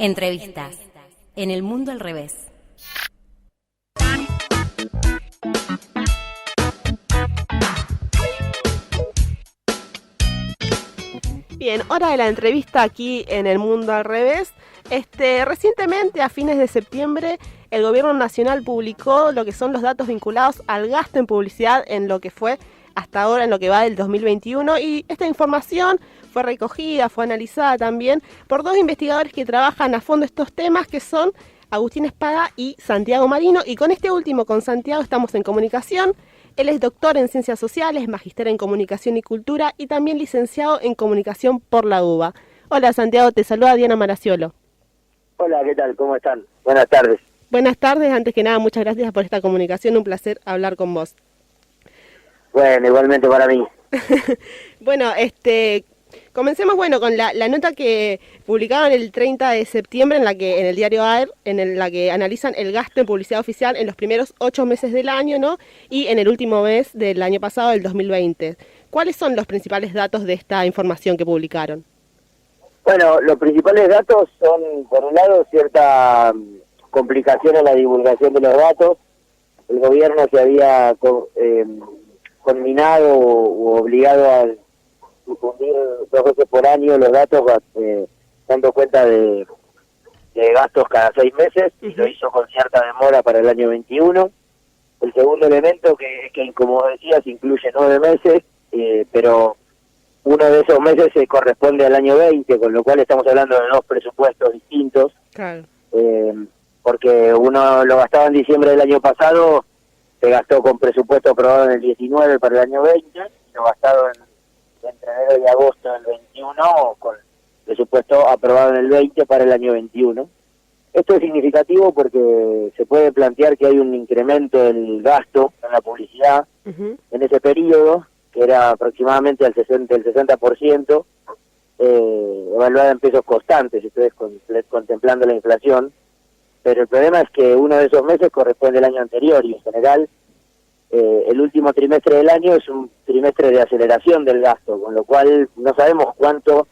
Entrevistas en el mundo al revés. Bien, hora de la entrevista aquí en El Mundo al Revés. Recientemente, a fines de septiembre, el Gobierno Nacional publicó lo que son los datos vinculados al gasto en publicidad en lo que fue hasta ahora, en lo que va del 2021. Y esta información fue recogida, fue analizada también por dos investigadores que trabajan a fondo estos temas, que son Agustín Espada y Santiago Marino. Y con este último, con Santiago, estamos en comunicación. Él es doctor en Ciencias Sociales, magíster en Comunicación y Cultura y también licenciado en Comunicación por la UBA. Hola Santiago, te saluda Diana Maraciolo. Hola, ¿qué tal? ¿Cómo están? Buenas tardes. Buenas tardes, antes que nada, muchas gracias por esta comunicación, un placer hablar con vos. Bueno, igualmente para mí. Bueno, comencemos con la nota que publicaban el 30 de septiembre en el diario AER, la que analizan el gasto en publicidad oficial en los primeros 8 meses del año, ¿no? Y en el último mes del año pasado, el 2020. ¿Cuáles son los principales datos de esta información que publicaron? Bueno, los principales datos son, por un lado, cierta complicación en la divulgación de los datos. El gobierno se había conminado o obligado a difundir 2 veces por año los datos, dando cuenta de gastos cada 6 meses, y lo hizo con cierta demora para el año 21. El segundo elemento, que como decías, incluye 9 meses, pero uno de esos meses se corresponde al año 20, con lo cual estamos hablando de 2 presupuestos distintos. Claro. Porque uno lo gastaba en diciembre del año pasado, se gastó con presupuesto aprobado en el 19 para el año 20, y lo gastado entre enero y agosto del 21 con presupuesto aprobado en el 20 para el año 21. Esto es significativo porque se puede plantear que hay un incremento del gasto en la publicidad en ese periodo, que era aproximadamente el 60%, evaluada en pesos constantes, ustedes contemplando la inflación. Pero el problema es que uno de esos meses corresponde al año anterior, y en general el último trimestre del año es un trimestre de aceleración del gasto, con lo cual no sabemos cuánto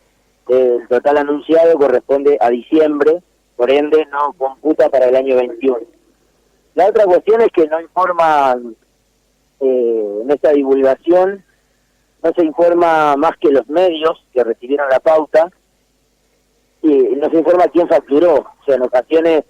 del total anunciado corresponde a diciembre, por ende no computa para el año 21. La otra cuestión es que no informan, en esta divulgación, no se informa más que los medios que recibieron la pauta, y no se informa quién facturó. O sea, en ocasiones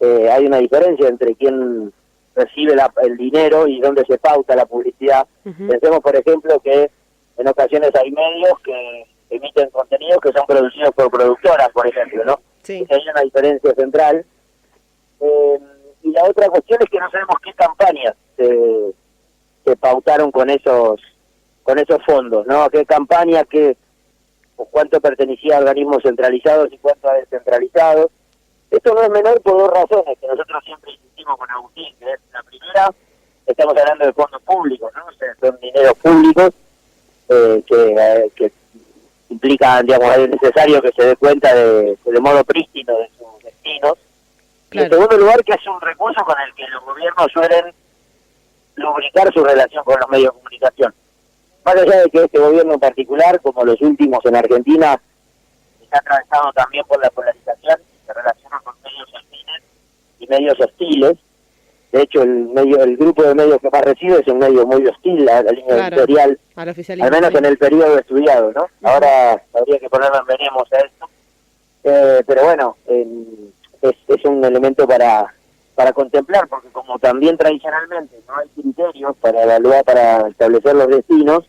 hay una diferencia entre quién recibe el dinero y dónde se pauta la publicidad. Pensemos, por ejemplo, que en ocasiones hay medios que emiten contenidos que son producidos por productoras, por ejemplo, ¿no? Sí. Hay una diferencia central. Y la otra cuestión es que no sabemos qué campañas se pautaron con esos fondos, ¿no? ¿Qué campaña, o cuánto pertenecía a organismos centralizados y cuánto a descentralizados? Esto no es menor por 2 razones que nosotros siempre insistimos con Agustín, que es la primera, estamos hablando de fondos públicos, ¿no? O sea, son dineros públicos que implican, digamos, es necesario que se dé cuenta de modo prístino de sus destinos. Claro. Y en segundo lugar, que es un recurso con el que los gobiernos suelen lubricar su relación con los medios de comunicación. Más allá de que este gobierno en particular, como los últimos en Argentina, está atravesado también por la polarización, se relaciona con medios afines y medios hostiles. De hecho, el grupo de medios que más recibe es un medio muy hostil a la línea editorial, al menos en el periodo estudiado, ¿no? Ahora habría que ponerlo en veremos a esto. Pero bueno, es un elemento para contemplar, porque como también tradicionalmente no hay criterios para evaluar, para establecer los destinos,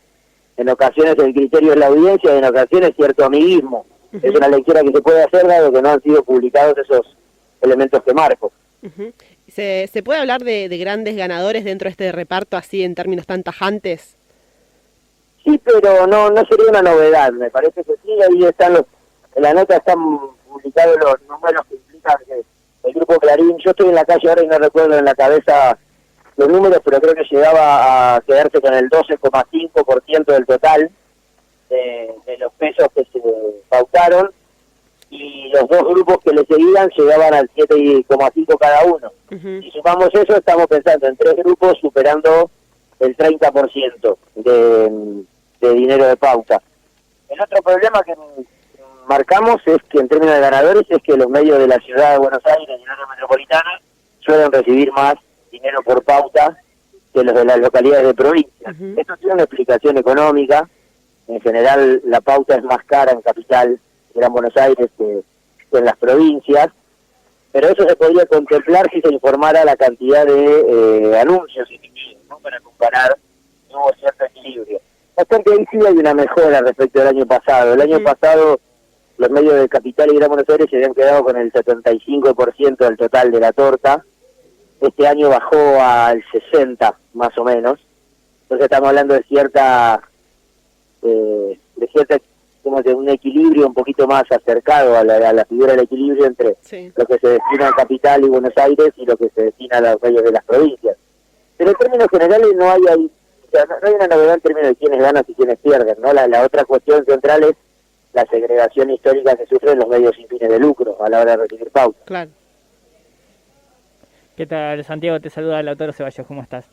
en ocasiones el criterio es la audiencia y en ocasiones cierto amiguismo. Es una lectura que se puede hacer dado que no han sido publicados esos elementos que marco. ¿Se puede hablar de grandes ganadores dentro de este reparto así en términos tan tajantes? Sí, pero no sería una novedad. Me parece que sí, ahí están en la nota están publicados los números que implican que el grupo Clarín, yo estoy en la calle ahora y no recuerdo en la cabeza los números, pero creo que llegaba a quedarse con el 12,5% del total de los pesos que se pautaron, y los 2 grupos que le seguían llegaban al 7,5 cada uno. Si sumamos eso, estamos pensando en 3 grupos superando el 30% de dinero de pauta. El otro problema que marcamos es que en términos de ganadores es que los medios de la ciudad de Buenos Aires y la área metropolitana suelen recibir más dinero por pauta que los de las localidades de provincia. Esto tiene una explicación económica. En general la pauta es más cara en capital, Gran Buenos Aires, que en las provincias, pero eso se podría contemplar si se informara la cantidad de anuncios emitidos, ¿no? Para comparar, hubo cierto equilibrio. Bastante ahí sí hay una mejora respecto al año pasado. El año pasado los medios de capital y Gran Buenos Aires se habían quedado con el 75% del total de la torta. Este año bajó al 60%, más o menos. Entonces estamos hablando de como de un equilibrio un poquito más acercado a la figura del equilibrio entre lo que se destina a Capital y Buenos Aires y lo que se destina a los medios de las provincias. Pero en términos generales no hay una novedad en términos de quiénes ganan y quiénes pierden, ¿no? La otra cuestión central es la segregación histórica que sufren los medios sin fines de lucro a la hora de recibir pautas. Claro. ¿Qué tal, Santiago? Te saluda el autor Ceballos, ¿cómo estás?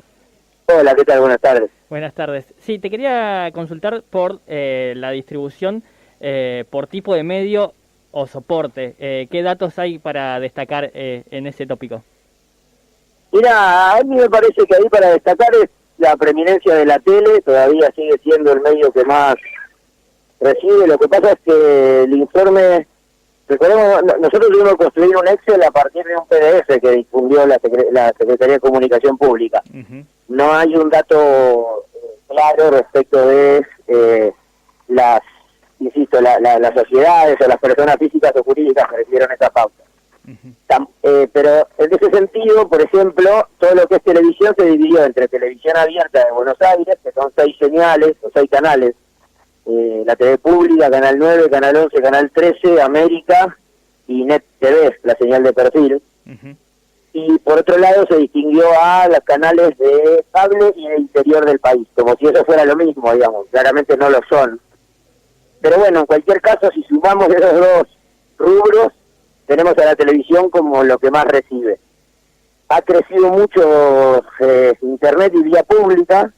Hola, ¿qué tal? Buenas tardes. Buenas tardes. Sí, te quería consultar por la distribución por tipo de medio o soporte. ¿Qué datos hay para destacar en ese tópico? Mira, a mí me parece que ahí para destacar es la preeminencia de la tele, todavía sigue siendo el medio que más recibe. Lo que pasa es que el informe, recordemos, nosotros tuvimos que construir un Excel a partir de un PDF que difundió la Secretaría de Comunicación Pública. No hay un dato claro respecto de las sociedades o las personas físicas o jurídicas que recibieron esa pauta. Pero en ese sentido, por ejemplo, todo lo que es televisión se dividió entre televisión abierta de Buenos Aires, que son 6 señales o 6 canales, la TV Pública, Canal 9, Canal 11, Canal 13, América y Net TV, la señal de perfil. Y por otro lado se distinguió a los canales de cable y del interior del país, como si eso fuera lo mismo, digamos. Claramente no lo son. Pero bueno, en cualquier caso, si sumamos esos dos rubros, tenemos a la televisión como lo que más recibe. Ha crecido mucho Internet y vía pública,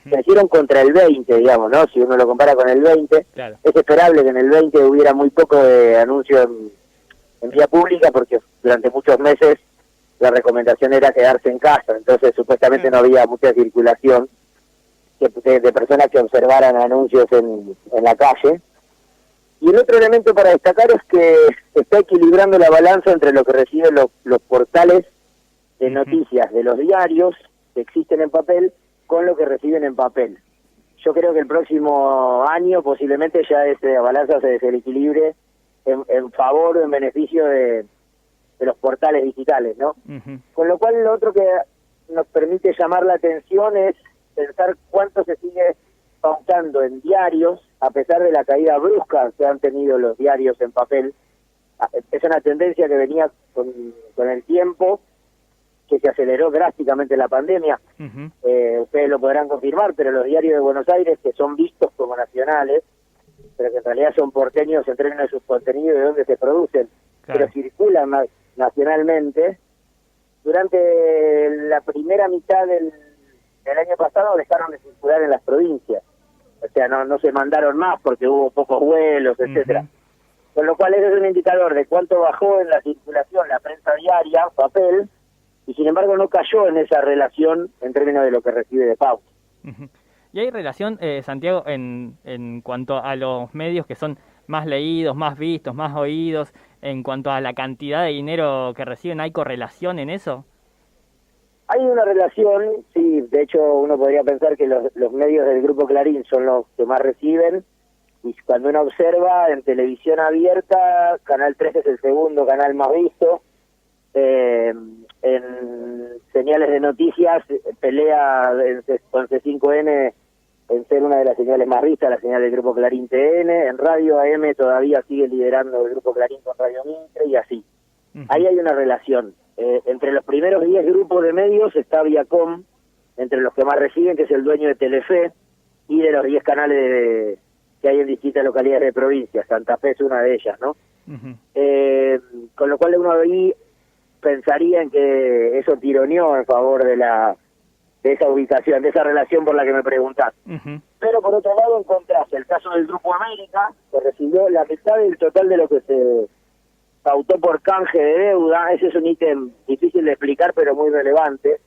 crecieron contra el 20, digamos, ¿no? Si uno lo compara con el 20, claro. Es esperable que en el 20 hubiera muy poco de anuncio en vía pública, porque durante muchos meses la recomendación era quedarse en casa, entonces supuestamente no había mucha circulación de personas que observaran anuncios en la calle. Y el otro elemento para destacar es que se está equilibrando la balanza entre lo que reciben los portales de noticias de los diarios que existen en papel con lo que reciben en papel. Yo creo que el próximo año posiblemente ya esa balanza se desequilibre en favor o en beneficio de los portales digitales, ¿no? Con lo cual lo otro que nos permite llamar la atención es pensar cuánto se sigue pautando en diarios, a pesar de la caída brusca que han tenido los diarios en papel. Es una tendencia que venía con el tiempo, que se aceleró drásticamente la pandemia. Ustedes lo podrán confirmar, pero los diarios de Buenos Aires, que son vistos como nacionales, pero que en realidad son porteños en términos de sus contenidos y de dónde se producen, claro, pero circulan nacionalmente, durante la primera mitad del año pasado dejaron de circular en las provincias. O sea, no se mandaron más porque hubo pocos vuelos, etcétera. Con lo cual ese es un indicador de cuánto bajó en la circulación la prensa diaria, papel, y sin embargo no cayó en esa relación en términos de lo que recibe de pauta. ¿Y hay relación, Santiago, en cuanto a los medios que son más leídos, más vistos, más oídos, en cuanto a la cantidad de dinero que reciben? ¿Hay correlación en eso? Hay una relación, sí. De hecho, uno podría pensar que los medios del Grupo Clarín son los que más reciben, y cuando uno observa en televisión abierta, Canal 13 es el segundo canal más visto, en señales de noticias pelea con C5N en ser una de las señales más vistas, la señal del Grupo Clarín TN, en Radio AM todavía sigue liderando el Grupo Clarín con Radio Mitre y así. Ahí hay una relación. Entre los primeros 10 grupos de medios está Viacom, entre los que más reciben, que es el dueño de Telefe, y de los 10 canales que hay en distintas localidades de provincia. Santa Fe es una de ellas, ¿no? Con lo cual uno ahí pensaría en que eso tironeó en favor de esa ubicación, de esa relación por la que me preguntás. Pero por otro lado encontrás el caso del Grupo América, que recibió la mitad del total de lo que se pautó por canje de deuda. Ese es un ítem difícil de explicar, pero muy relevante.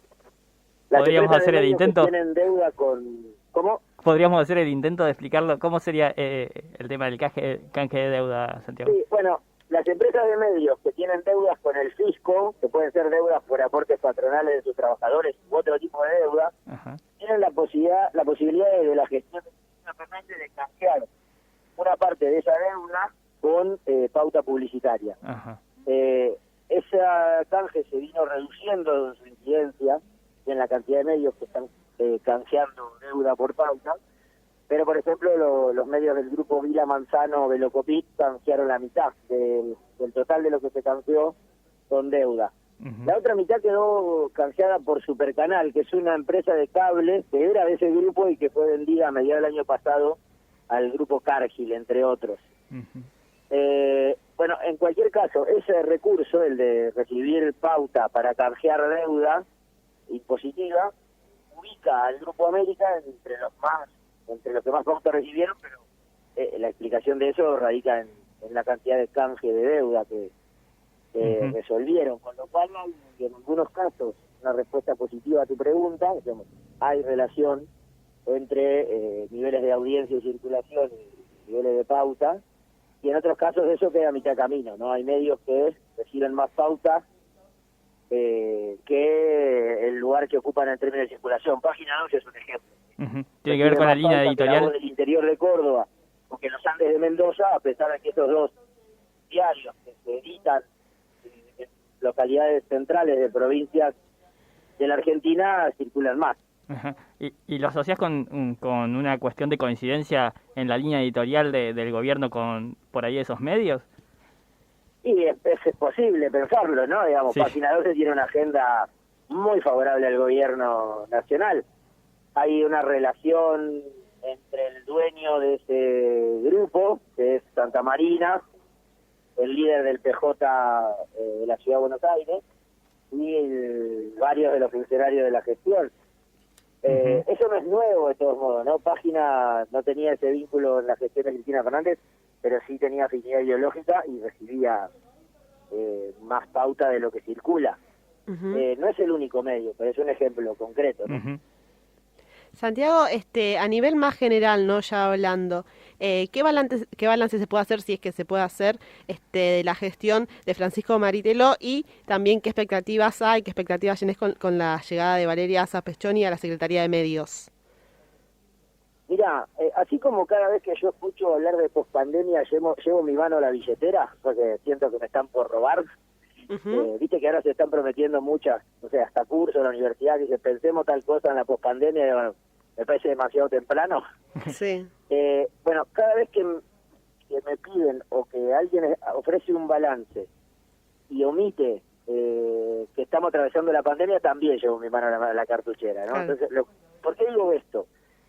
¿Podríamos hacer el intento? Tienen deuda con... ¿Cómo? ¿Podríamos hacer el intento de explicarlo? ¿Cómo sería el tema del canje de deuda, Santiago? Sí, bueno, las empresas de medios que tienen deudas con el fisco, que pueden ser deudas por aportes patronales de sus trabajadores u otro tipo de deuda, Ajá. tienen la posibilidad de la gestión de canjear una parte de esa deuda con pauta publicitaria. Ajá. Esa canje se vino reduciendo en su incidencia en la cantidad de medios que están canjeando deuda por pauta, pero por ejemplo los medios del grupo Vila Manzano o Velocopit canjearon la mitad del total de lo que se canjeó con deuda. Uh-huh. La otra mitad quedó canjeada por Supercanal, que es una empresa de cable que era de ese grupo y que fue vendida a mediados del año pasado al grupo Cargill, entre otros. Uh-huh. Bueno, en cualquier caso, ese recurso, el de recibir pauta para canjear deuda impositiva, ubica al Grupo América entre los que más pauta recibieron, pero la explicación de eso radica en la cantidad de canje de deuda que Uh-huh. resolvieron, con lo cual hay en algunos casos una respuesta positiva a tu pregunta. Digamos, hay relación entre niveles de audiencia y circulación y niveles de pauta, y en otros casos eso queda a mitad camino, ¿no? Hay medios que reciben más pauta que el lugar que ocupan en términos de circulación. Página 12 es un ejemplo. Uh-huh. Tiene que ver con la línea editorial. La Voz del Interior de Córdoba, porque Los Andes de Mendoza, a pesar de que estos dos diarios que se editan en localidades centrales de provincias de la Argentina, circulan más. Ajá. ¿Y lo asocias con una cuestión de coincidencia en la línea editorial del gobierno con por ahí esos medios? Y es posible pensarlo, ¿no? Digamos, Sí. Página 12 tiene una agenda muy favorable al gobierno nacional. Hay una relación entre el dueño de ese grupo, que es Santa Marina, el líder del PJ de la Ciudad de Buenos Aires, y varios de los funcionarios de la gestión. Uh-huh. Eso no es nuevo, de todos modos, ¿no? Página no tenía ese vínculo en la gestión de Cristina Fernández, pero sí tenía afinidad ideológica y recibía más pauta de lo que circula. Uh-huh. No es el único medio, pero es un ejemplo concreto, ¿no? Uh-huh. Santiago, a nivel más general, ¿no? Ya hablando, ¿qué balance se puede hacer, si es que se puede hacer, de la gestión de Francisco Maritelo, y también qué expectativas tienes con la llegada de Valeria Zapescioni a la Secretaría de Medios? Mira, así como cada vez que yo escucho hablar de pospandemia llevo mi mano a la billetera, porque siento que me están por robar. Uh-huh. Viste que ahora se están prometiendo muchas, no sé, hasta cursos en la universidad, que se pensemos tal cosa en la pospandemia, y bueno, me parece demasiado temprano. Sí. Bueno, cada vez que me piden o que alguien ofrece un balance y omite que estamos atravesando la pandemia, también llevo mi mano a la cartuchera, ¿no? Claro. Entonces, ¿por qué digo esto?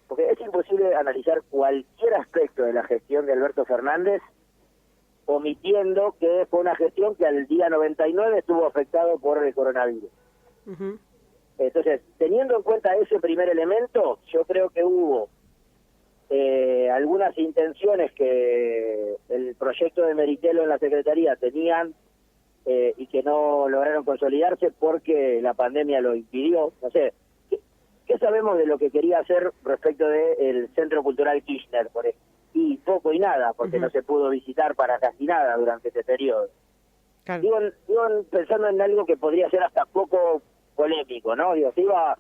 Porque es imposible analizar cualquier aspecto de la gestión de Alberto Fernández omitiendo que fue una gestión que al día 99 estuvo afectado por el coronavirus. Uh-huh. Entonces, teniendo en cuenta ese primer elemento, yo creo que hubo algunas intenciones que el proyecto de Meritelo en la Secretaría tenían y que no lograron consolidarse porque la pandemia lo impidió. No sé, ¿qué sabemos de lo que quería hacer respecto del Centro Cultural Kirchner, por ejemplo? Y poco y nada, porque Uh-huh. no se pudo visitar para casi nada durante este periodo. Claro. Digo, pensando en algo que podría ser hasta poco polémico, ¿no? Digo, se iba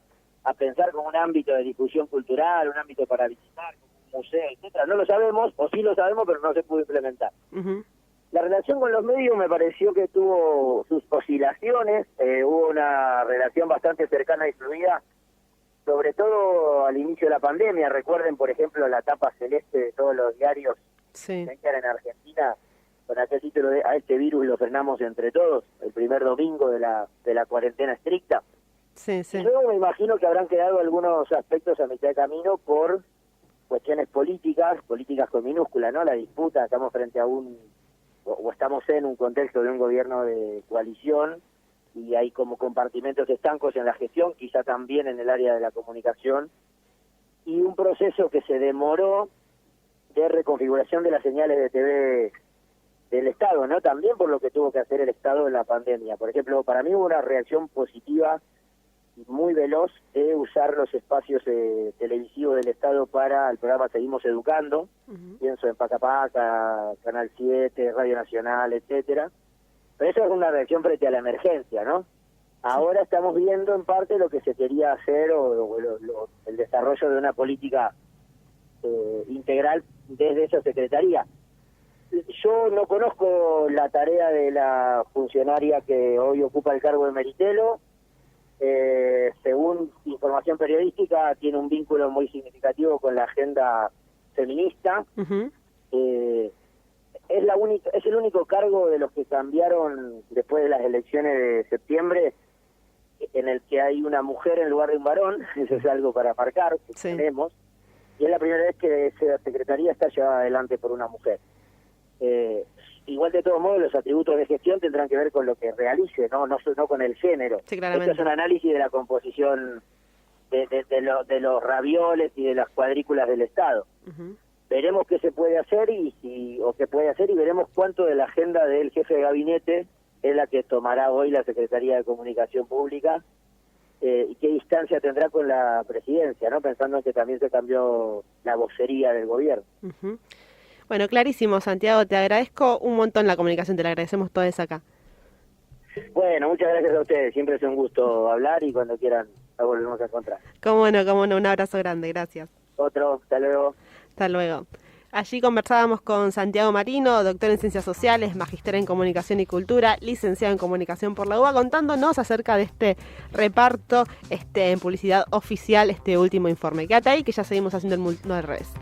a pensar como un ámbito de difusión cultural, un ámbito para visitar, como un museo, etcétera. No lo sabemos, o sí lo sabemos, pero no se pudo implementar. Uh-huh. La relación con los medios me pareció que tuvo sus oscilaciones, hubo una relación bastante cercana y fluida, sobre todo al inicio de la pandemia. Recuerden, por ejemplo, la tapa celeste de todos los diarios Sí. que eran en Argentina, con aquel título de "A este virus lo frenamos entre todos", el primer domingo de la cuarentena estricta. Sí, sí. Y luego me imagino que habrán quedado algunos aspectos a mitad de camino por cuestiones políticas con minúscula, ¿no? La disputa, estamos frente a o estamos en un contexto de un gobierno de coalición, y hay como compartimentos estancos en la gestión, quizá también en el área de la comunicación, y un proceso que se demoró de reconfiguración de las señales de TV del Estado, ¿no? También por lo que tuvo que hacer el Estado en la pandemia. Por ejemplo, para mí hubo una reacción positiva y muy veloz de usar los espacios televisivos del Estado para el programa Seguimos Educando. Pienso en Paca Paca, Canal 7, Radio Nacional, etcétera. Pero eso es una reacción frente a la emergencia, ¿no? Ahora estamos viendo en parte lo que se quería hacer o el desarrollo de una política integral desde esa secretaría. Yo no conozco la tarea de la funcionaria que hoy ocupa el cargo de Meritelo. Según información periodística, tiene un vínculo muy significativo con la agenda feminista. Es el único cargo de los que cambiaron después de las elecciones de septiembre en el que hay una mujer en lugar de un varón. Eso es algo para marcar, que tenemos. Y es la primera vez que esa secretaría está llevada adelante por una mujer. Igual, de todos modos, los atributos de gestión tendrán que ver con lo que realice, no con el género. Sí, claramente. Esto es un análisis de la composición de los ravioles y de las cuadrículas del Estado. Veremos qué se puede hacer y veremos cuánto de la agenda del jefe de gabinete es la que tomará hoy la Secretaría de Comunicación Pública y qué distancia tendrá con la presidencia, ¿no? Pensando en que también se cambió la vocería del gobierno. Bueno, clarísimo, Santiago, te agradezco un montón la comunicación, te la agradecemos todos acá. Bueno, muchas gracias a ustedes, siempre es un gusto hablar y cuando quieran la volvemos a encontrar. Cómo no, un abrazo grande, gracias. Otro, hasta luego. Hasta luego. Allí conversábamos con Santiago Marino, doctor en Ciencias Sociales, magíster en Comunicación y Cultura, licenciado en Comunicación por la UBA, contándonos acerca de este reparto en publicidad oficial, este último informe. Quédate ahí que ya seguimos haciendo el mundo al revés.